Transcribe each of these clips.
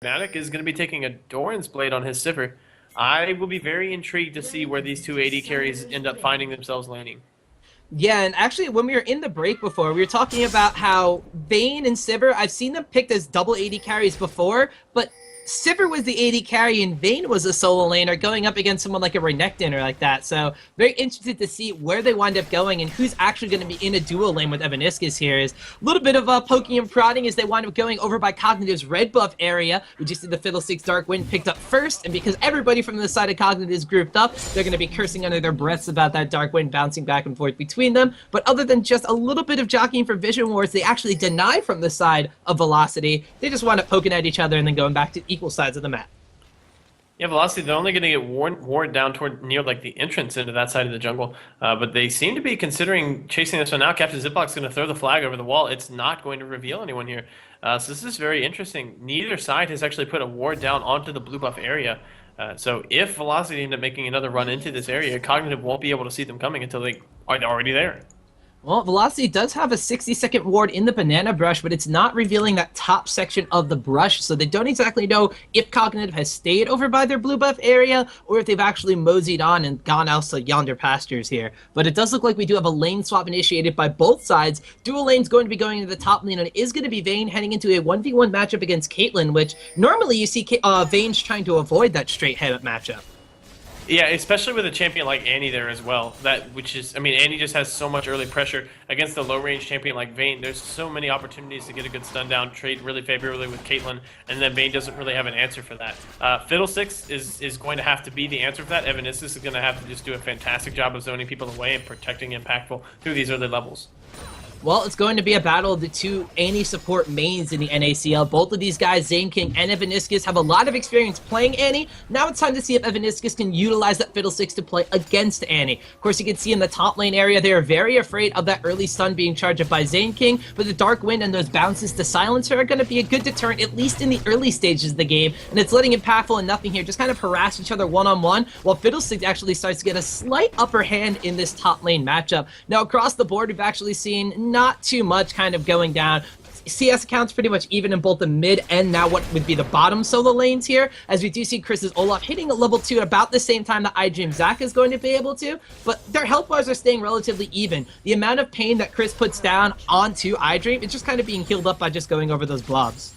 Fnatic is going to be taking a Doran's Blade on his Sivir. I will be very intrigued to see where these two AD carries end up finding themselves laning. Yeah, and actually, when we were in the break before, we were talking about how Vayne and Sivir, I've seen them picked as double AD carries before, but Sivir was the AD carry and Vayne was a solo laner going up against someone like a Renekton or like that. So very interested to see where they wind up going and who's actually going to be in a duo lane with Evaniskus here. Is a little bit of poking and prodding as they wind up going over by Cognitive's red buff area. We just did the Fiddlestick's Dark Wind picked up first, and because everybody from the side of Cognitive is grouped up, they're going to be cursing under their breaths about that Dark Wind bouncing back and forth between them. But other than just a little bit of jockeying for Vision Wars, they actually deny from the side of Velocity. They just wind up poking at each other and then going back to equal sides of the map. Yeah, Velocity, they're only going to get ward down toward near like the entrance into that side of the jungle, but they seem to be considering chasing this one out. Captain Ziploc's going to throw the flag over the wall. It's not going to reveal anyone here. So this is very interesting. Neither side has actually put a ward down onto the blue buff area. So if Velocity end up making another run into this area, Cognitive won't be able to see them coming until they are already there. Well, Velocity does have a 60-second ward in the banana brush, but it's not revealing that top section of the brush, so they don't exactly know if Cognitive has stayed over by their blue buff area, or if they've actually moseyed on and gone out to yonder pastures here. But it does look like we do have a lane swap initiated by both sides. Dual lane's going to be going into the top lane, and it is going to be Vayne heading into a 1v1 matchup against Caitlyn, which normally you see Vayne's trying to avoid that straight head-up matchup. Yeah, especially with a champion like Annie there as well. Annie just has so much early pressure against a low-range champion like Vayne. There's so many opportunities to get a good stun down, trade really favorably with Caitlyn, and then Vayne doesn't really have an answer for that. Fiddlestick is going to have to be the answer for that. Evaniskus is going to have to just do a fantastic job of zoning people away and protecting Impactful through these early levels. Well, it's going to be a battle of the two Annie support mains in the NACL. Both of these guys, Zaineking and Evaniskus, have a lot of experience playing Annie. Now it's time to see if Evaniskus can utilize that Fiddlesticks to play against Annie. Of course, you can see in the top lane area, they are very afraid of that early stun being charged up by Zaineking, but the Dark Wind and those bounces to silence her are going to be a good deterrent, at least in the early stages of the game, and it's letting Impactful and Nothing Here just kind of harass each other one-on-one, while Fiddlesticks actually starts to get a slight upper hand in this top lane matchup. Now, across the board, we've actually seen not too much kind of going down. CS accounts pretty much even in both the mid and now what would be the bottom solo lanes here, as we do see Chris's Olaf hitting a level 2 at about the same time that iDream Zach is going to be able to, but their health bars are staying relatively even. The amount of pain that Cris puts down onto iDream, it's just kind of being healed up by just going over those blobs.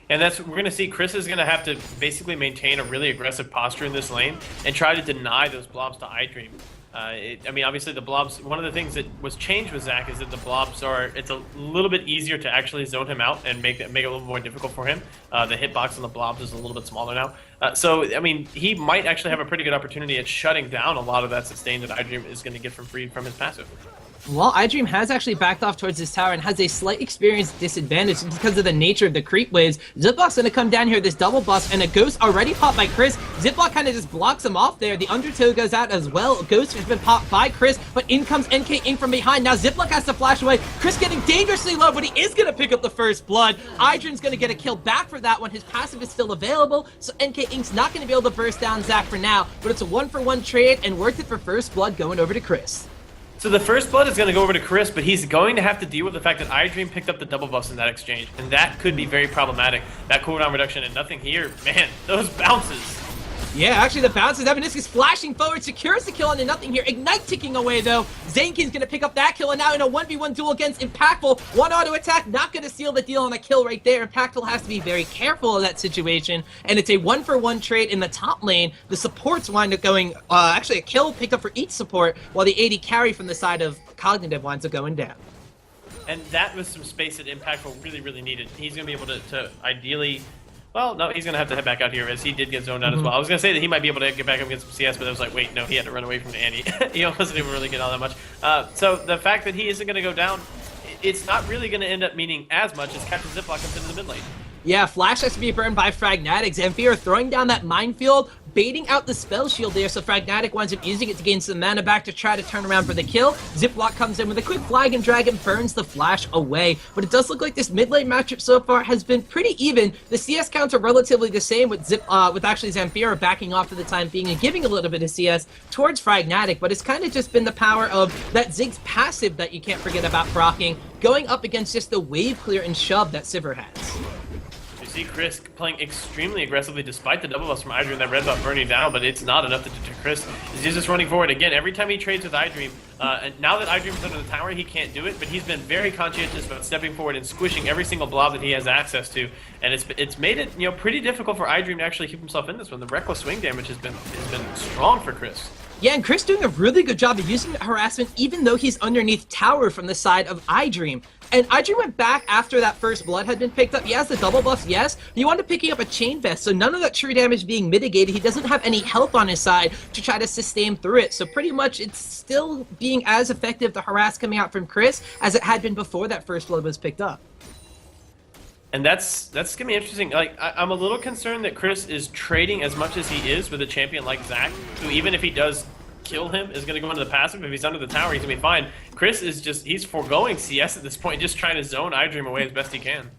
And that's we're going to see Cris is going to have to basically maintain a really aggressive posture in this lane and try to deny those blobs to iDream. Obviously the blobs, one of the things that was changed with Zach is that the blobs it's a little bit easier to actually zone him out and make it a little more difficult for him. The hitbox on the blobs is a little bit smaller now. He might actually have a pretty good opportunity at shutting down a lot of that sustain that iDream is going to get from his passive. Well, iDream has actually backed off towards this tower and has a slight experience disadvantage because of the nature of the creep waves. Ziploc's going to come down here with this double bust, and a Ghost already popped by Cris. Ziploc kind of just blocks him off there. The Undertow goes out as well. Ghost has been popped by Cris, but in comes NK Inc from behind. Now Ziploc has to flash away. Cris getting dangerously low, but he is going to pick up the first blood. iDream's going to get a kill back for that one. His passive is still available, so NK Inc's not going to be able to burst down Zach for now, but it's a 1-for-1 trade and worth it for first blood going over to Cris. So the first blood is going to go over to Cris, but he's going to have to deal with the fact that iDream picked up the double buffs in that exchange, and that could be very problematic. That cooldown reduction and Nothing Here, man, those bounces. Yeah, actually the bounces. Evaniskus flashing forward, secures the kill on the Nothing Here. Ignite ticking away though. Zaineking's gonna pick up that kill, and now in a 1v1 duel against Impactful. One auto attack, not gonna seal the deal on a kill right there. Impactful has to be very careful of that situation, and it's a 1-for-1 trade in the top lane. The supports wind up going, actually a kill picked up for each support, while the AD carry from the side of Cognitive winds up going down. And that was some space that Impactful really, really needed. He's gonna be able to ideally... Well, no, he's going to have to head back out here as he did get zoned out as well. I was going to say that he might be able to get back up against some CS, but I was like, wait, no, he had to run away from Annie. He wasn't even really getting all that much. So the fact that he isn't going to go down, it's not really going to end up meaning as much as Captain Ziploc comes into the mid lane. Yeah, Flash has to be burned by Fragnatic. Zamphira throwing down that minefield, baiting out the spell shield there, so Fragnatic winds up using it to gain some mana back to try to turn around for the kill. Ziploc comes in with a quick flag and drag and burns the Flash away. But it does look like this mid lane matchup so far has been pretty even. The CS counts are relatively the same with actually Zamphira backing off for the time being and giving a little bit of CS towards Fragnatic, but it's kind of just been the power of that Zigs passive that you can't forget about proccing, going up against just the wave clear and shove that Sivir has. see Cris playing extremely aggressively despite the double buffs from iDream, that red buff burning down, but it's not enough to deter Cris. He's just running forward again. Every time he trades with iDream, and now that iDream's under the tower, he can't do it, but he's been very conscientious about stepping forward and squishing every single blob that he has access to, and it's made it, you know, pretty difficult for iDream to actually keep himself in this one. The reckless swing damage has been strong for Cris. Yeah, and Cris doing a really good job of using the harassment even though he's underneath tower from the side of iDream. And iDream went back after that first blood had been picked up. He has the double buffs, yes. He wanted picking up a chain vest, so none of that true damage being mitigated. He doesn't have any health on his side to try to sustain through it. So pretty much it's still being as effective, the harass coming out from Cris, as it had been before that first blood was picked up. And that's gonna be interesting. Like, I'm a little concerned that Cris is trading as much as he is with a champion like Zach, who even if he does kill him, is gonna go into the passive. If he's under the tower, he's gonna be fine. Cris is he's foregoing CS at this point, just trying to zone iDream away as best he can.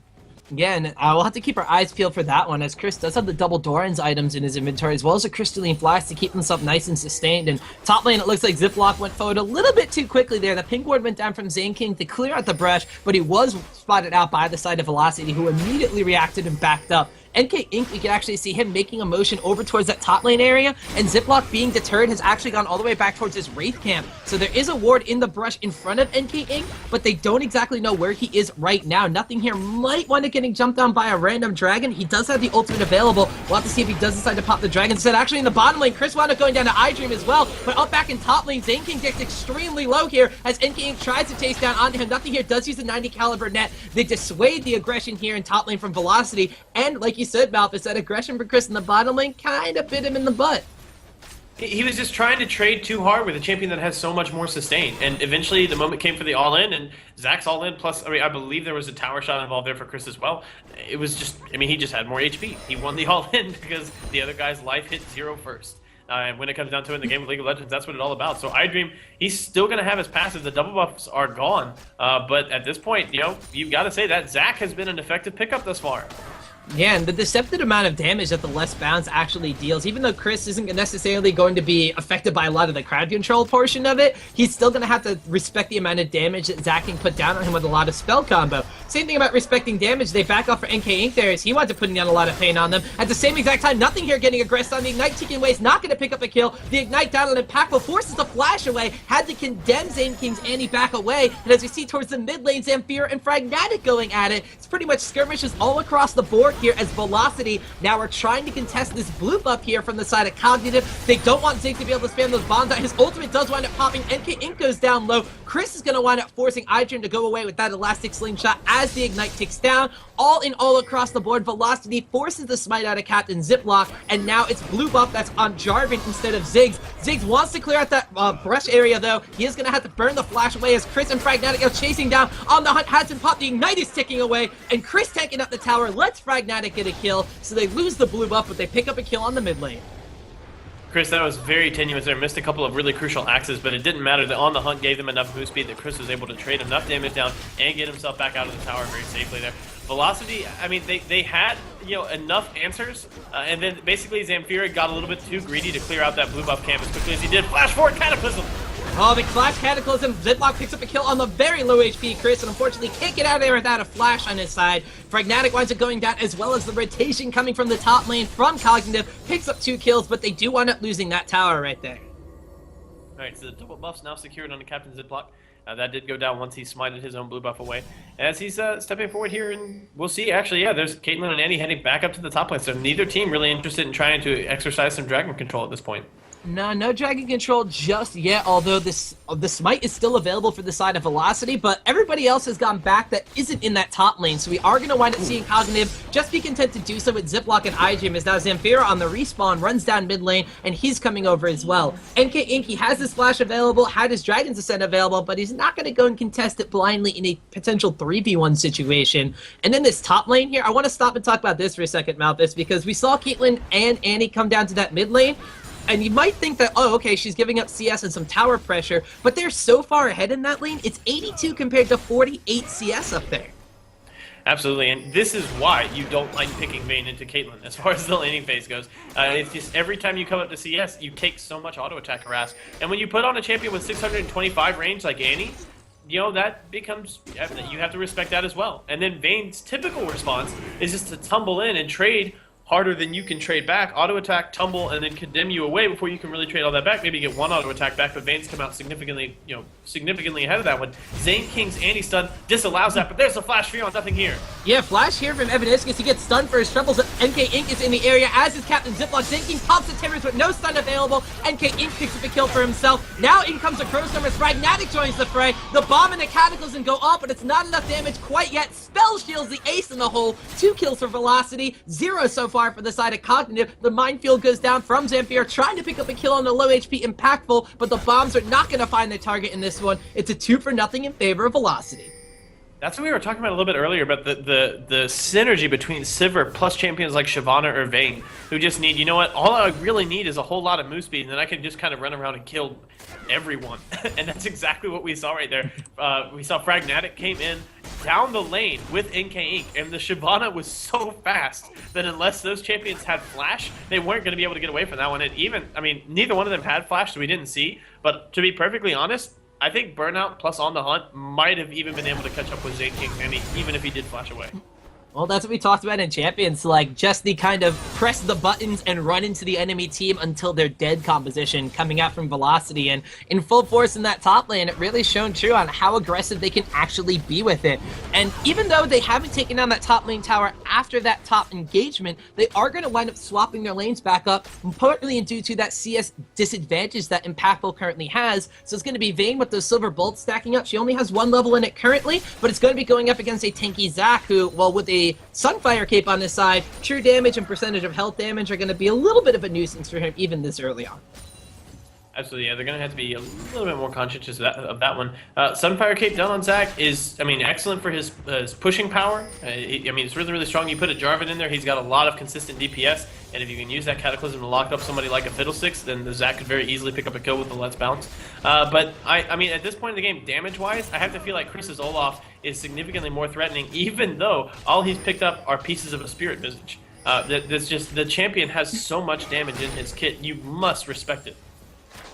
Yeah, and we'll have to keep our eyes peeled for that one, as Cris does have the double Doran's items in his inventory, as well as a crystalline flask to keep himself nice and sustained. And top lane, it looks like Ziploc went forward a little bit too quickly there. The pink ward went down from Zaineking to clear out the brush, but he was spotted out by the side of Velocity, who immediately reacted and backed up. NK Inc, we can actually see him making a motion over towards that top lane area, and Ziploc being deterred has actually gone all the way back towards his Wraith camp. So there is a ward in the brush in front of NK Inc, but they don't exactly know where he is right now. Nothinghere might want to getting jumped on by a random dragon. He does have the ultimate available. We'll have to see if he does decide to pop the dragon. Instead, actually in the bottom lane, Cris wound up going down to iDream as well, but up back in top lane, Zaineking gets extremely low here as NK Inc tries to chase down onto him. Nothinghere does use a 90 caliber net. They dissuade the aggression here in top lane from Velocity, and like you said, Malfus, that aggression for Cris in the bottom lane kind of bit him in the butt. He was just trying to trade too hard with a champion that has so much more sustain, and eventually the moment came for the all-in, and Zach's all-in, plus, I mean, I believe there was a tower shot involved there for Cris as well. It was just, I mean, he just had more HP. He won the all-in because the other guy's life hit 0 first. And when it comes down to it in the game of League of Legends, that's what it's all about. So iDream, he's still going to have his passive. The double buffs are gone. But at this point, you know, you've got to say that Zach has been an effective pickup thus far. Yeah, and the deceptive amount of damage that the less bounds actually deals, even though Cris isn't necessarily going to be affected by a lot of the crowd control portion of it, he's still going to have to respect the amount of damage that Zach can put down on him with a lot of spell combo. Same thing about respecting damage. They back off for NK Inc there as he wanted to put down a lot of pain on them. At the same exact time, Nothinghere getting aggressed on the Ignite, taking away is not going to pick up a kill. The Ignite down on Impactful forces the flash away, had to condemn Zaineking's Annie back away, and as we see towards the mid lane, Zamphira and Fragnatic going at it. It's pretty much skirmishes all across the board here as Velocity now are trying to contest this blue buff here from the side of Cognitive. They don't want Zig to be able to spam those bombs out. His ultimate does wind up popping. NK Inc goes down low. Cris is going to wind up forcing iDream to go away with that elastic slingshot as the Ignite ticks down. All in all across the board, Velocity forces the smite out of Captain Ziploc, and now it's blue buff that's on Jarvan instead of Zigs. Zigs wants to clear out that brush area though. He is going to have to burn the flash away as Cris and Fragnatic are chasing down on the hunt. Has been popped. The Ignite is ticking away, and Cris tanking up the tower lets Fragnatic get a kill, so they lose the blue buff, but they pick up a kill on the mid lane. Cris, that was very tenuous there. Missed a couple of really crucial axes, but it didn't matter. The On the Hunt gave them enough boost speed that Cris was able to trade enough damage down and get himself back out of the tower very safely there. Velocity, I mean, they had, you know, enough answers, and then basically Zamphira got a little bit too greedy to clear out that blue buff camp as quickly as he did. Flash forward, Cataclysm! Oh, the Flash Cataclysm. Ziploc picks up a kill on the very low HP Cris, and unfortunately can't get out of there without a flash on his side. Fragnatic winds up going down, as well as the rotation coming from the top lane from Cognitive. Picks up 2 kills, but they do wind up losing that tower right there. Alright, so the double buff's now secured on the Captain Ziploc. That did go down once he smited his own blue buff away. As he's stepping forward here, and we'll see, actually, yeah, there's Caitlyn and Annie heading back up to the top lane, so neither team really interested in trying to exercise some dragon control at this point. No dragon control just yet, although the smite is still available for the side of Velocity, but everybody else has gone back that isn't in that top lane, so we are going to wind up seeing Cognitive just be content to do so with Ziploc and iDream, as now Zamphira on the respawn runs down mid lane, and he's coming over as well. NK Inc, he has his flash available, had his Dragon's Ascent available, but he's not going to go and contest it blindly in a potential 3v1 situation. And then this top lane here, I want to stop and talk about this for a second, Malfus, because we saw Caitlyn and Annie come down to that mid lane, and you might think that, oh, okay, she's giving up CS and some tower pressure, but they're so far ahead in that lane, it's 82 compared to 48 CS up there. Absolutely, and this is why you don't like picking Vayne into Caitlyn as far as the laning phase goes. It's just every time you come up to CS, you take so much auto attack harass. And when you put on a champion with 625 range like Annie, you know, that becomes, you have to respect that as well. And then Vayne's typical response is just to tumble in and trade harder than you can trade back, auto attack, tumble, and then condemn you away before you can really trade all that back. Maybe get one auto attack back, but Vayne's come out significantly, significantly ahead of that one. Zaineking's anti-stun disallows that, but there's a flash fear on nothing here. Yeah, flash here from Evaniskus. He gets stunned for his troubles. NK Inc is in the area, as is Captain Ziploc. Zaineking pops the timbers with no stun available. NK Inc picks up a kill for himself. Now in comes the Crow Summer. Pragmatic joins the fray. The bomb and the Cataclysm go off, but it's not enough damage quite yet. Spell shields the ace in the hole. 2 kills for Velocity, 0 so far for the side of Cognitive. The minefield goes down from Zamphira, trying to pick up a kill on the low HP Impactful, but the bombs are not going to find the target in this one. It's a 2-for-0 in favor of Velocity. That's what we were talking about a little bit earlier, about the synergy between Sivir plus champions like Shyvana or Vayne, who just need, you know what, all I really need is a whole lot of move speed, and then I can just kind of run around and kill everyone. And that's exactly what we saw right there. We saw Pragmatic came in down the lane with NK Inc, and the Shyvana was so fast that unless those champions had flash, they weren't going to be able to get away from that one. And even, I mean, neither one of them had flash, so we didn't see, but to be perfectly honest, I think Burnout plus On the Hunt might have even been able to catch up with Zaineking, even if he did flash away. Well, that's what we talked about in Champions, like just the kind of press the buttons and run into the enemy team until they're dead composition coming out from Velocity, and in full force in that top lane, it really shown true on how aggressive they can actually be with it. And even though they haven't taken down that top lane tower after that top engagement, they are going to wind up swapping their lanes back up, partly due to that CS disadvantage that Impactful currently has. So it's going to be Vayne with those silver bolts stacking up. She only has 1 level in it currently, but it's going to be going up against a tanky Zac who, well, with a Sunfire Cape on his side, true damage and percentage of health damage are going to be a little bit of a nuisance for him even this early on. Absolutely, yeah, they're going to have to be a little bit more conscientious of that one. Sunfire Cape done on Zac is, I mean, excellent for his pushing power. I mean, it's really, really strong. You put a Jarvan in there, he's got a lot of consistent DPS, and if you can use that Cataclysm to lock up somebody like a Fiddlestick, then the Zac could very easily pick up a kill with the Let's Bounce. But, I mean, at this point in the game, damage-wise, I have to feel like Chris's Olaf is significantly more threatening, even though all he's picked up are pieces of a Spirit Visage. That's just, the champion has so much damage in his kit, you must respect it.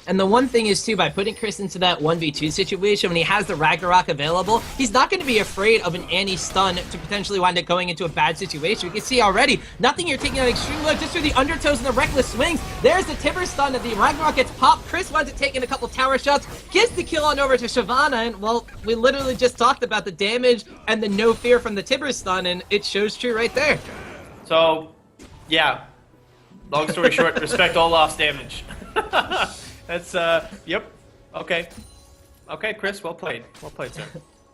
And the one thing is, too, by putting Cris into that 1v2 situation, when he has the Ragnarok available, he's not going to be afraid of an anti-stun to potentially wind up going into a bad situation. You can see already, nothing here taking out extreme low just through the undertows and the reckless swings. There's the Timber stun, and the Ragnarok gets popped. Cris winds up taking a couple tower shots, gets the kill on over to Shyvana, and, well, we literally just talked about the damage and the no fear from the Timber stun, and it shows true right there. So, yeah, long story short, respect Olaf's damage. That's, yep. Okay. Okay, Cris, well played. Well played, sir.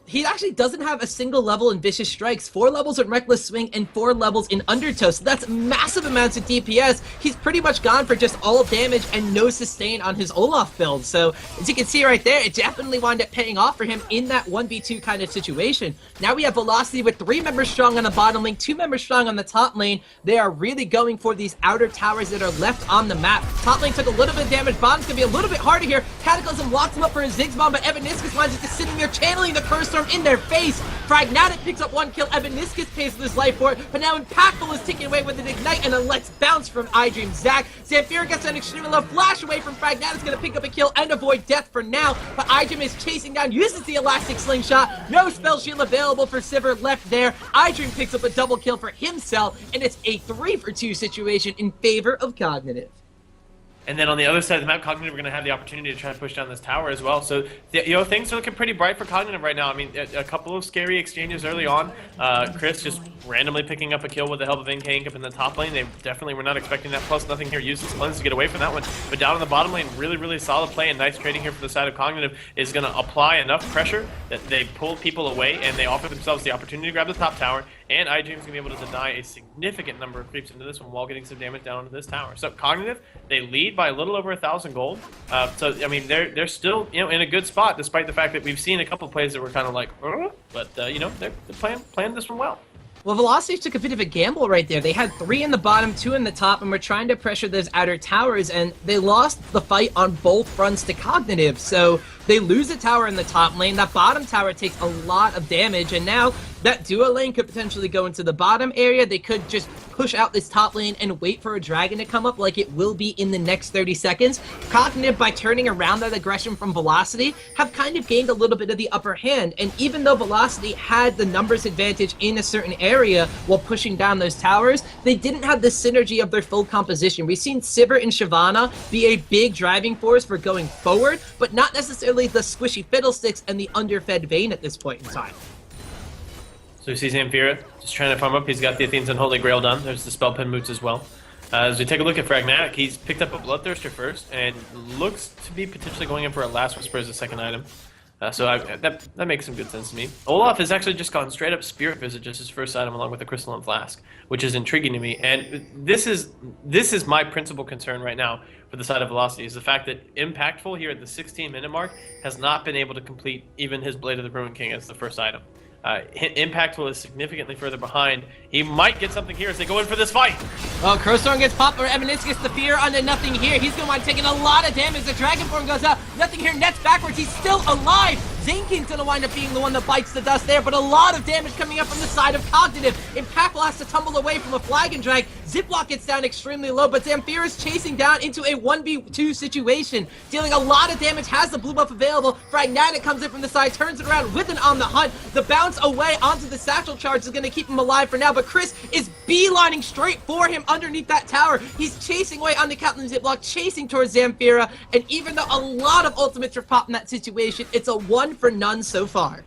He actually doesn't have a single level in Vicious Strikes, 4 levels in Reckless Swing, and 4 levels in Undertow, so that's massive amounts of DPS. He's pretty much gone for just all damage and no sustain on his Olaf build, so as you can see right there, it definitely wound up paying off for him in that 1v2 kind of situation. Now we have Velocity with 3 members strong on the bottom lane, 2 members strong on the top lane. They are really going for these outer towers that are left on the map. Top lane took a little bit of damage, bottom's gonna be a little bit harder here. Cataclysm locks him up for a Ziggs bomb, but Evaniskus winds up just sitting there channeling the Curse Storm in their face. Pragmatic picks up 1 kill. Evaniskus pays with his life for it, but now Impactful is taken away with an Ignite and a Let's Bounce from iDream Zac. Zamphira gets an extremely low flash away from Pragmatic's gonna pick up a kill and avoid death for now, but iDream is chasing down, uses the Elastic Slingshot. No spell shield available for Sivir left there. iDream picks up a double kill for himself, and it's a 3-for-2 situation in favor of Cognitive. And then on the other side of the map, Cognitive are going to have the opportunity to try to push down this tower as well. So, things are looking pretty bright for Cognitive right now. I mean, a couple of scary exchanges early on. Cris just randomly picking up a kill with the help of NK up in the top lane. They definitely were not expecting that. Plus, nothing here uses cleanse to get away from that one. But down in the bottom lane, really, really solid play and nice trading here for the side of Cognitive is going to apply enough pressure that they pull people away and they offer themselves the opportunity to grab the top tower. And iDream's going to be able to deny a significant number of creeps into this one while getting some damage down onto this tower. So Cognitive, they lead by a little over 1,000 gold. So I mean, they're still in a good spot, despite the fact that we've seen a couple of plays that were kind of like, but they're playing this one well. Well, Velocity took a bit of a gamble right there. They had 3 in the bottom, 2 in the top, and were trying to pressure those outer towers, and they lost the fight on both fronts to Cognitive. So they lose a tower in the top lane. That bottom tower takes a lot of damage, and now that duo lane could potentially go into the bottom area. They could just push out this top lane and wait for a dragon to come up like it will be in the next 30 seconds. Cognitive, by turning around that aggression from Velocity, have kind of gained a little bit of the upper hand. And even though Velocity had the numbers advantage in a certain area while pushing down those towers, they didn't have the synergy of their full composition. We've seen Sivir and Shyvana be a big driving force for going forward, but not necessarily the squishy Fiddlesticks and the underfed Vayne at this point in time. So we see Zamphira just trying to farm up. He's got the Athene's Unholy Grail done. There's the spell pin moots as well. As we take a look at Pragmatic, he's picked up a Bloodthirster first and looks to be potentially going in for a Last Whisper as a second item. That makes some good sense to me. Olaf has actually just gone straight up Spirit Visit, just his first item, along with the Crystalline Flask, which is intriguing to me. And this is my principal concern right now for the side of Velocity, is the fact that Impactful here at the 16-minute mark has not been able to complete even his Blade of the Ruin King as the first item. Impactful is significantly further behind. He might get something here as they go in for this fight. Oh, Crowstorm gets popped, or Evaniskus the fear onto nothinghere. He's going to wind up taking a lot of damage. The Dragonborn goes out. nothinghere nets backwards. He's still alive. Zaineking's going to wind up being the one that bites the dust there, but a lot of damage coming up from the side of Cognitive. Impactful has to tumble away from a flag and drag. Ziploc gets down extremely low, but Zamphira is chasing down into a 1v2 situation, dealing a lot of damage, has the blue buff available. Pragmatic comes in from the side, turns it around with an On the Hunt. The bounce away onto the satchel charge is going to keep him alive for now, but Cris is beelining straight for him underneath that tower. He's chasing away on the Caitlyn Ziploc, chasing towards Zamphira, and even though a lot of ultimates are popped in that situation, it's a 1 for none so far.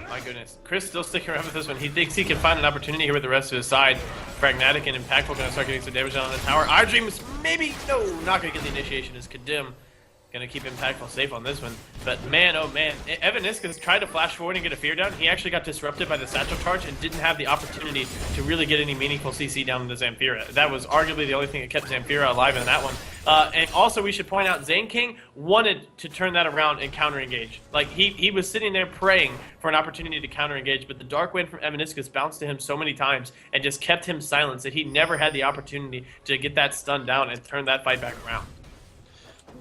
My goodness. Cris still sticking around with this one. He thinks he can find an opportunity here with the rest of his side. Pragmatic and Impactful going to start getting some damage on the tower. iDream is maybe, no, not going to get the initiation as Kadim. Going to keep Impactful safe on this one. But man, oh man, Evaniskus tried to flash forward and get a fear down. He actually got disrupted by the satchel charge and didn't have the opportunity to really get any meaningful CC down into Zamphira. That was arguably the only thing that kept Zamphira alive in that one. And also we should point out, Zaineking wanted to turn that around and counter-engage. Like, he was sitting there praying for an opportunity to counter-engage, but the Dark Wind from Evaniskus bounced to him so many times and just kept him silenced that he never had the opportunity to get that stun down and turn that fight back around.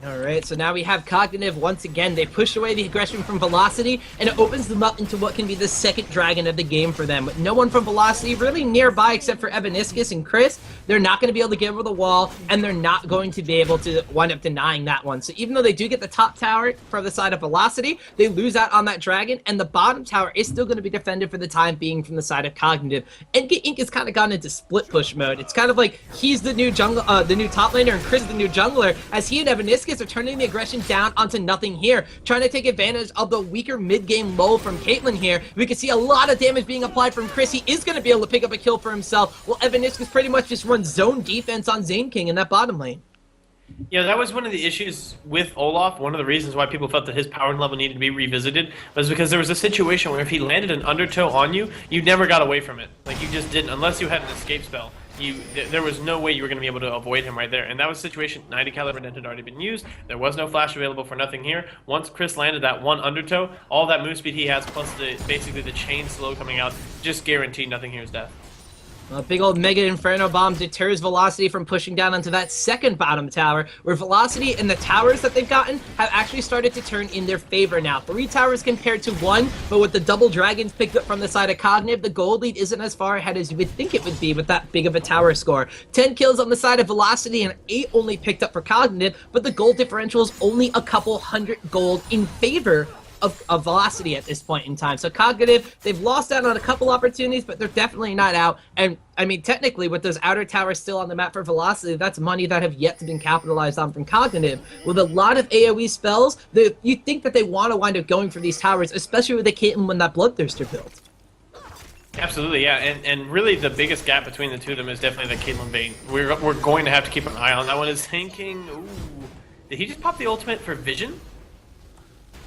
Alright, so now we have Cognitive once again. They push away the aggression from Velocity, and it opens them up into what can be the second dragon of the game for them. With no one from Velocity really nearby except for Evaniskus and Cris, they're not going to be able to get over the wall, and they're not going to be able to wind up denying that one. So even though they do get the top tower from the side of Velocity, they lose out on that dragon, and the bottom tower is still going to be defended for the time being from the side of Cognitive. NK Inc. has kind of gone into split push mode. It's kind of like he's the new the new top laner, and Cris is the new jungler, as he and Evaniskus are turning the aggression down onto nothinghere, trying to take advantage of the weaker mid-game lull from Caitlyn here. We can see a lot of damage being applied from Cris. He is going to be able to pick up a kill for himself, while Evaniskus pretty much just runs zone defense on Zaineking in that bottom lane. Yeah, that was one of the issues with Olaf. One of the reasons why people felt that his power level needed to be revisited was because there was a situation where if he landed an undertow on you, you never got away from it. Like, you just didn't, unless you had an escape spell. There was no way you were going to be able to avoid him right there. And that was a situation. 90 caliber net had already been used. There was no flash available for nothinghere. Once Cris landed that one undertow, all that move speed he has, plus basically the chain slow coming out, just guaranteed nothingere's death. A big old Mega Inferno Bomb deters Velocity from pushing down onto that second bottom tower, where Velocity and the towers that they've gotten have actually started to turn in their favor now. 3 towers compared to 1, but with the double dragons picked up from the side of Cognitive, the gold lead isn't as far ahead as you would think it would be with that big of a tower score. 10 kills on the side of Velocity and 8 only picked up for Cognitive, but the gold differential is only a couple hundred gold in favor of Velocity at this point in time. So Cognitive, they've lost out on a couple opportunities, but they're definitely not out. And I mean, technically, with those outer towers still on the map for Velocity, that's money that have yet to been capitalized on from Cognitive. With a lot of AoE spells, you think that they want to wind up going for these towers, especially with the Caitlyn when that Bloodthirster build. Absolutely, yeah, and really the biggest gap between the two of them is definitely the Caitlyn Vayne. We're going to have to keep an eye on that one. Is thinking, ooh, did he just pop the ultimate for Vision?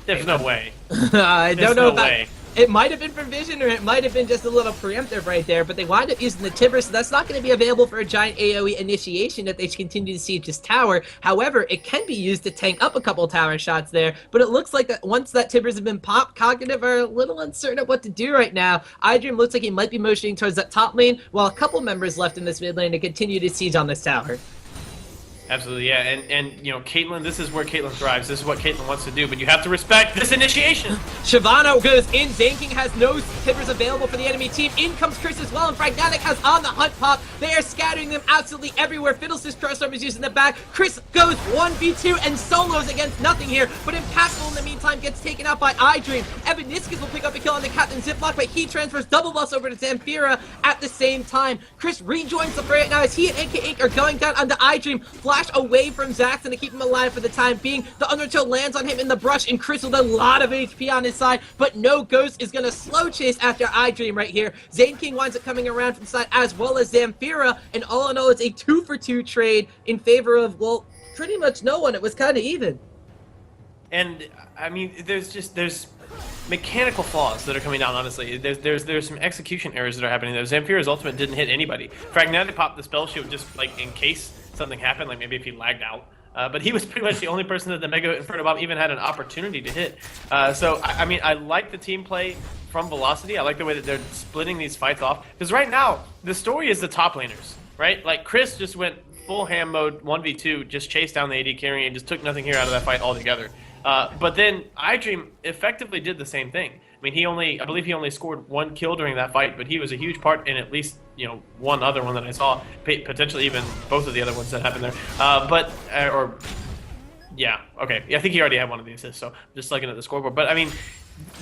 There's no way. I don't know no way. It might have been for Vision, or it might have been just a little preemptive right there, but they wind up using the Timber, so that's not going to be available for a giant AoE initiation if they continue to siege this tower. However, it can be used to tank up a couple tower shots there, but it looks like that once that Timbers have been popped, Cognitive are a little uncertain of what to do right now. iDream looks like he might be motioning towards that top lane, while a couple members left in this mid lane to continue to siege on this tower. Absolutely, yeah, and you know, Caitlyn, this is where Caitlyn thrives. This is what Caitlyn wants to do, but you have to respect this initiation. Shyvana goes in. Zaineking has no tippers available for the enemy team. In comes Cris as well, and Fragnatic has on the hunt pop. They are scattering them absolutely everywhere. Fiddlestick's Crossstorm is used in the back. Cris goes 1v2 and solos against Nothinghere, but Impactful in the meantime gets taken out by iDream. Evaniskus will pick up a kill on the Captain Ziploc, but he transfers double buffs over to Zamphira at the same time. Cris rejoins the fray now as he and NK are going down onto iDream. Flash away from Zaxxon to keep him alive for the time being. The Undertow lands on him in the brush, and Cris with a lot of HP on his side, but no Ghost is going to slow chase after iDream right here. Zaineking winds up coming around from the side as well as Zamphira, and all in all, it's a 2-for-2 trade in favor of, well, pretty much no one. It was kind of even. And I mean, there's mechanical flaws that are coming down. Honestly, there's some execution errors that are happening there. Zamphira's ultimate didn't hit anybody. Fragnatic popped the spell shield just like in case something happened, like maybe if he lagged out. But he was pretty much the only person that the Mega Inferno Bomb even had an opportunity to hit. So I mean, I like the team play from Velocity. I like the way that they're splitting these fights off, because right now the story is the top laners, right? Like Cris just went full ham mode 1v2, just chased down the AD carry and just took Nothinghere out of that fight altogether. But then iDream effectively did the same thing. I mean, I believe he only scored 1 kill during that fight, but he was a huge part in at least, you know, one other one that I saw, potentially even both of the other ones that happened there. Yeah, okay. Yeah, I think he already had one of the assists, so just looking at the scoreboard. But I mean,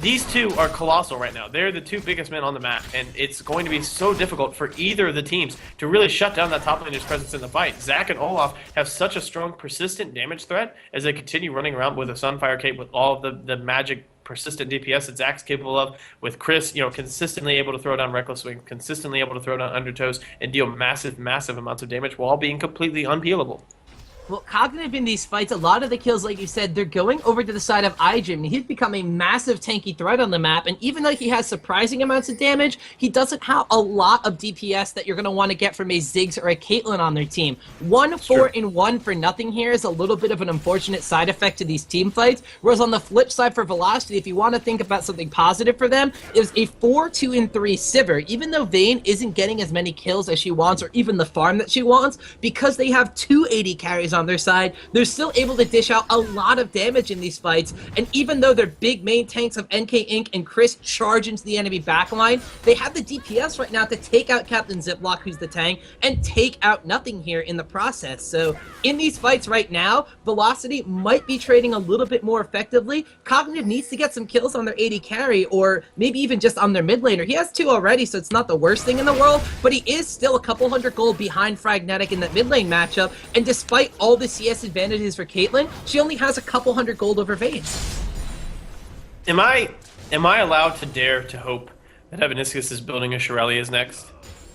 these two are colossal right now. They're the two biggest men on the map, and it's going to be so difficult for either of the teams to really shut down that top laner's presence in the fight. Zach and Olaf have such a strong, persistent damage threat as they continue running around with a Sunfire cape with all of the magic persistent DPS that Zach's capable of, with Cris, you know, consistently able to throw down Reckless Swing, consistently able to throw down Undertows, and deal massive amounts of damage while being completely unpeelable. Well, Cognitive in these fights, a lot of the kills, like you said, they're going over to the side of iDream, and he's become a massive tanky threat on the map, and even though he has surprising amounts of damage, he doesn't have a lot of DPS that you're going to want to get from a Zigs or a Caitlyn on their team. 1-4-1 for Nothinghere is a little bit of an unfortunate side effect to these team fights, whereas on the flip side for Velocity, if you want to think about something positive for them, is a 4-2-3 Sivir. Even though Vayne isn't getting as many kills as she wants, or even the farm that she wants, because they have 2 AD carries on their side, they're still able to dish out a lot of damage in these fights, and even though their big main tanks of NK Inc. and Cris charge into the enemy backline, they have the DPS right now to take out Captain Ziploc, who's the tank, and take out Nothinghere in the process. So in these fights right now, Velocity might be trading a little bit more effectively. Cognitive needs to get some kills on their AD carry, or maybe even just on their mid laner. He has 2 already, so it's not the worst thing in the world, but he is still a couple hundred gold behind Fragnatic in that mid lane matchup, and despite all the CS advantages for Caitlyn, she only has a couple hundred gold over Vayne. Am I allowed to dare to hope that Evaniskus is building a Shirelia's next?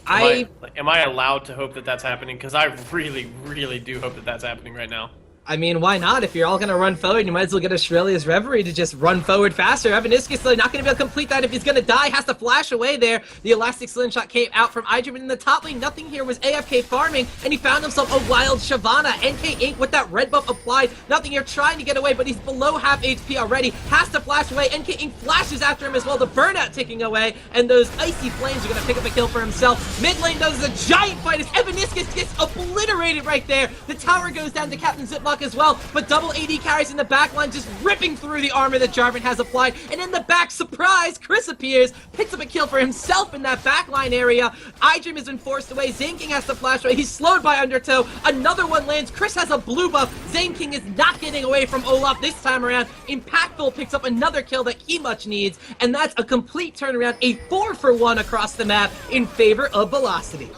Am I allowed to hope that that's happening? Because I really do hope that that's happening right now. I mean, why not? If you're all going to run forward, you might as well get Australia's Reverie to just run forward faster. Evaniskus, though, not going to be able to complete that. If he's going to die, has to flash away there. The Elastic Slingshot came out from iDream, and in the top lane, Nothinghere was AFK farming, and he found himself a wild Shyvana. NK Inc. with that red buff applied. Nothinghere trying to get away, but he's below half HP already. Has to flash away. NK Inc. flashes after him as well. The burnout ticking away, and those icy flames are going to pick up a kill for himself. Mid lane does a giant fight as Evaniskus gets obliterated right there. The tower goes down to Captain Ziploc as well, but double AD carries in the back line, just ripping through the armor that Jarvan has applied. And in the back, surprise, Cris appears, picks up a kill for himself in that backline area. iDream has been forced away. Zaineking has to flash away. He's slowed by Undertow. Another one lands. Cris has a blue buff. Zaineking is not getting away from Olaf this time around. Impactful picks up another kill that he much needs, and that's a complete turnaround, a 4-for-1 across the map in favor of Velocity.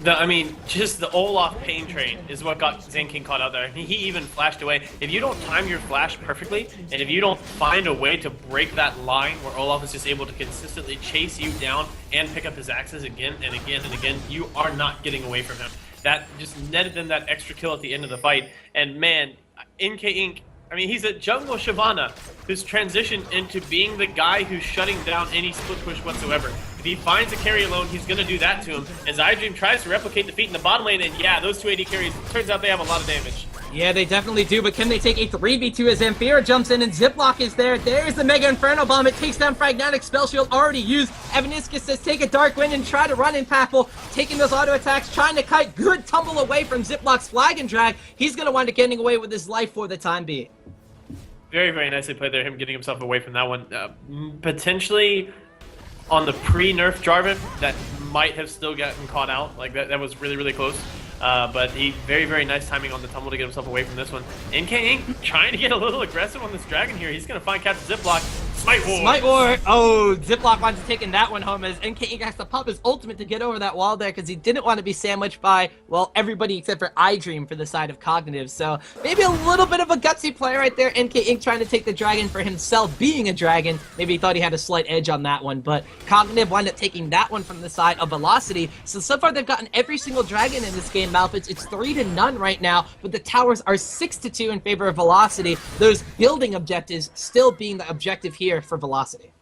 I mean, just the Olaf pain train is what got Zaineking caught out there. He even flashed away. If you don't time your flash perfectly, and if you don't find a way to break that line where Olaf is just able to consistently chase you down and pick up his axes again and again and again, you are not getting away from him. That just netted them that extra kill at the end of the fight. And man, NK Inc., I mean, he's a jungle Shyvana who's transitioned into being the guy who's shutting down any split push whatsoever. If he finds a carry alone, he's going to do that to him, as iDream tries to replicate the feat in the bottom lane, and yeah, those 2 AD carries, turns out they have a lot of damage. Yeah, they definitely do, but can they take a 3v2 as Zamphira jumps in and Ziploc is there? There's the Mega Inferno Bomb. It takes down Fragnatic. Spell Shield already used. Evaniskus says take a Dark Wind and try to run Impactful. Taking those auto attacks, trying to kite. Good tumble away from Ziploc's Flag and Drag. He's going to wind up getting away with his life for the time being. Very, very nicely played there, him getting himself away from that one. Potentially on the pre-nerf Jarvan, that might have still gotten caught out. Like, that was really, really close. But he, very, very nice timing on the tumble to get himself away from this one. NK Inc. trying to get a little aggressive on this dragon here. He's going to find Captain Ziploc. Smite War! Smite War! Oh, Ziploc winds up taking that one home as NK Inc. has to pop his ultimate to get over that wall there because he didn't want to be sandwiched by, well, everybody except for iDream for the side of Cognitive. So maybe a little bit of a gutsy play right there. NK Inc. trying to take the dragon for himself being a dragon. Maybe he thought he had a slight edge on that one, but Cognitive wound up taking that one from the side of Velocity. So far they've gotten every single dragon in this game, Malfus. It's 3-0 right now, but the towers are 6-2 in favor of Velocity. Those building objectives still being the objective here for Velocity.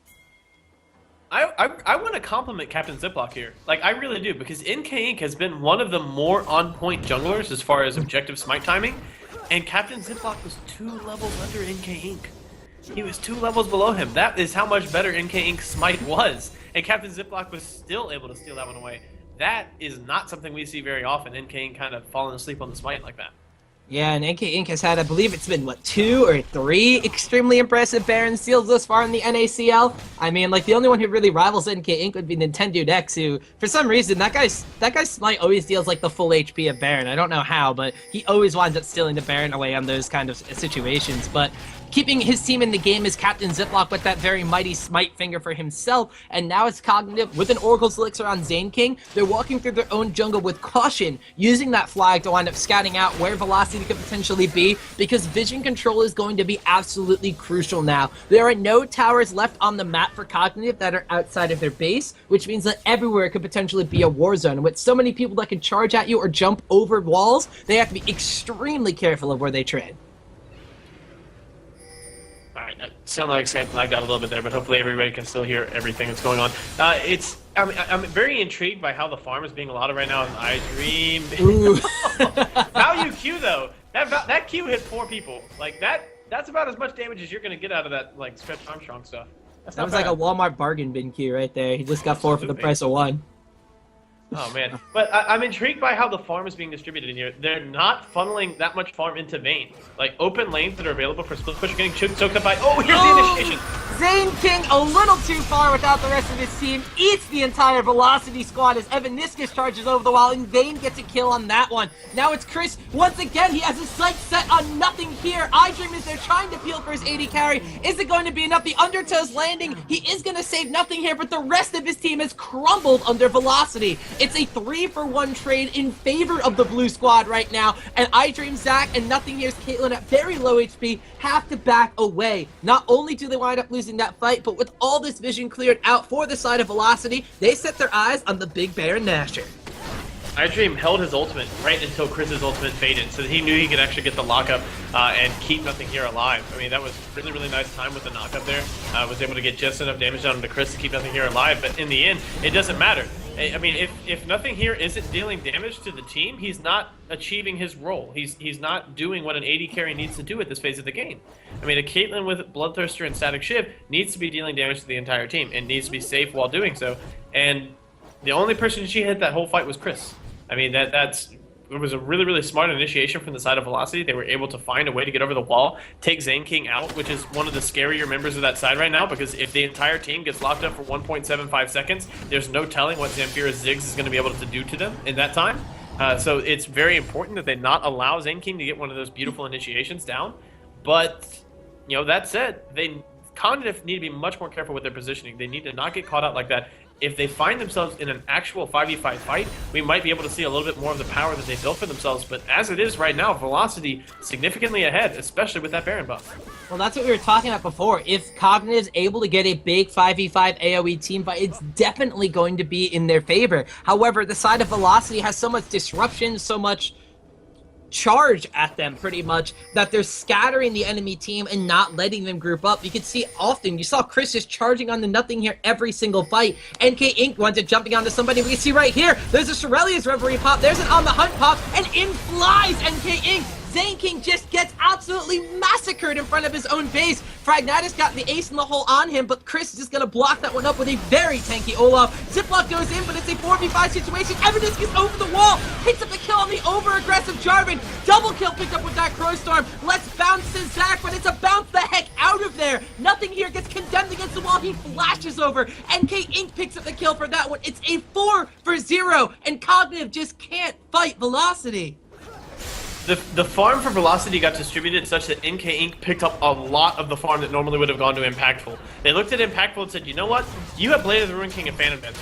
I want to compliment Captain Ziploc here. Like, I really do, because NK Inc. has been one of the more on-point junglers as far as objective smite timing, and Captain Ziploc was 2 levels under NK Inc. He was 2 levels below him. That is how much better NK Inc. smite was, and Captain Ziploc was still able to steal that one away. That is not something we see very often, NK Inc. kind of falling asleep on the smite like that. Yeah, and NK Inc. has had, I believe it's been, what, 2 or 3 extremely impressive Baron steals thus far in the NACL? I mean, like, the only one who really rivals NK Inc. would be Nintendo X, who, for some reason, that guy's smite always deals, like, the full HP of Baron. I don't know how, but he always winds up stealing the Baron away on those kind of situations, but keeping his team in the game is Captain Ziploc with that very mighty smite finger for himself, and now it's Cognitive with an Oracle's Elixir on Zaineking. They're walking through their own jungle with caution, using that flag to wind up scouting out where Velocity could potentially be, because vision control is going to be absolutely crucial now. There are no towers left on the map for Cognitive that are outside of their base, which means that everywhere could potentially be a war zone. With so many people that can charge at you or jump over walls, they have to be extremely careful of where they tread. Alright, that sounded like something I got a little bit there, but hopefully everybody can still hear everything that's going on. I'm very intrigued by how the farm is being allotted right now in iDream. Ooh. Value Q though, that Q hit 4 people. Like that's about as much damage as you're gonna get out of that like Stretch Armstrong stuff. That was like a Walmart bargain bin Q right there. He just got 4 for the price of 1. Oh man, but I'm intrigued by how the farm is being distributed in here. They're not funneling that much farm into Vayne. Like, open lanes that are available for split push are getting choked up by, oh, here's the initiation! Zaineking a little too far without the rest of his team, eats the entire Velocity squad as Evaniskus charges over the wall, and Vayne gets a kill on that one. Now it's Cris, once again, he has his sights set on nothing here. iDream is there trying to peel for his AD carry. Is it going to be enough? The Undertow's landing, he is going to save nothing here, but the rest of his team has crumbled under Velocity. It's a 3-for-1 trade in favor of the blue squad right now, and iDream, Zach, and Nothing Here's Caitlyn at very low HP have to back away. Not only do they wind up losing that fight, but with all this vision cleared out for the side of Velocity, they set their eyes on the big Baron Nasher. iDream held his ultimate right until Chris's ultimate faded, so he knew he could actually get the lockup and keep Nothing Here alive. I mean, that was really, really nice time with the knockup there. Was able to get just enough damage down to Cris to keep Nothing Here alive, but in the end, it doesn't matter. I mean, if Nothing Here isn't dealing damage to the team, he's not achieving his role. He's not doing what an AD carry needs to do at this phase of the game. I mean, a Caitlyn with Bloodthirster and Static Shiv needs to be dealing damage to the entire team and needs to be safe while doing so. And the only person she hit that whole fight was Cris. I mean, it was a really, really smart initiation from the side of Velocity. They were able to find a way to get over the wall, take Zaineking out, which is one of the scarier members of that side right now, because if the entire team gets locked up for 1.75 seconds, there's no telling what Zamphira's Zigs is going to be able to do to them in that time. So it's very important that they not allow Zaineking to get one of those beautiful initiations down. But, you know, that said, Cognitive need to be much more careful with their positioning. They need to not get caught out like that. If they find themselves in an actual 5v5 fight, we might be able to see a little bit more of the power that they built for themselves. But as it is right now, Velocity significantly ahead, especially with that Baron buff. Well, that's what we were talking about before. If Cognitive's able to get a big 5v5 AoE team fight, it's definitely going to be in their favor. However, the side of Velocity has so much disruption, so much charge at them pretty much that they're scattering the enemy team and not letting them group up. You can see often, you saw Cris just charging on the Nothing Here every single fight. NK Inc. wanted jumping onto somebody. We can see right here, there's a Shirelia's Reverie pop, there's an On the Hunt pop, and in flies NK Inc. Zaineking just gets absolutely massacred in front of his own base. Fragnatus got the ace in the hole on him, but Cris is just going to block that one up with a very tanky Olaf. Ziploc goes in, but it's a 4v5 situation. Evaniskus over the wall, picks up the kill on the over-aggressive Jarvan. Double kill picked up with that Crowstorm. Let's bounce to Zach, but it's a bounce the heck out of there. Nothing here gets condemned against the wall. He flashes over. NK Inc. picks up the kill for that one. It's a 4-for-0, and Cognitive just can't fight Velocity. The farm for Velocity got distributed such that NK Inc. picked up a lot of the farm that normally would have gone to Impactful. They looked at Impactful and said, you know what? You have Blade of the Ruin King and Phantom Dancer.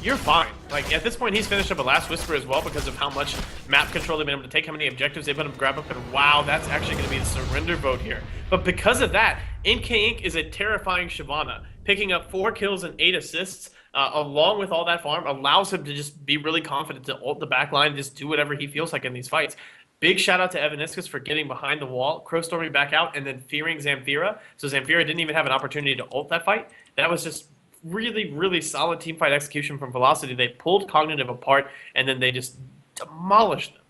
You're fine. Like, at this point, he's finished up a Last Whisper as well because of how much map control they've been able to take, how many objectives they've been able to grab up, and wow, that's actually going to be the surrender vote here. But because of that, NK Inc. is a terrifying Shyvana. Picking up 4 kills and 8 assists, along with all that farm, allows him to just be really confident to ult the backline and just do whatever he feels like in these fights. Big shout out to Evaniskus for getting behind the wall, crowstorming back out, and then fearing Zamphira. So Zamphira didn't even have an opportunity to ult that fight. That was just really, really solid teamfight execution from Velocity. They pulled Cognitive apart, and then they just demolished them.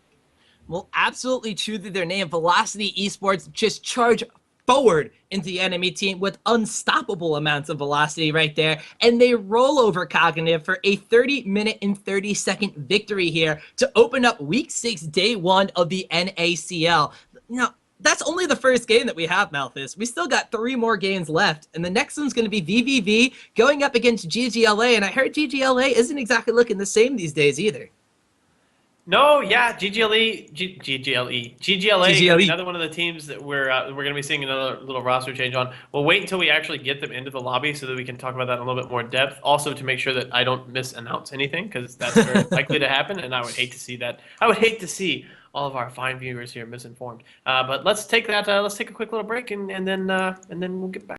Well, absolutely true to their name. Velocity eSports just charge forward into the enemy team with unstoppable amounts of velocity right there, and they roll over Cognitive for a 30-minute and 30-second victory here to open up Week 6, Day 1 of the NACL. Now, that's only the first game that we have, Malfus. We still got 3 more games left, and the next one's going to be VVV going up against GGLA, and I heard GGLA isn't exactly looking the same these days either. No, yeah, GGLA, another one of the teams that we're going to be seeing another little roster change on. We'll wait until we actually get them into the lobby so that we can talk about that in a little bit more depth. Also, to make sure that I don't misannounce anything, because that's very likely to happen, and I would hate to see that. I would hate to see all of our fine viewers here misinformed. But let's take that. Let's take a quick little break, and then we'll get back.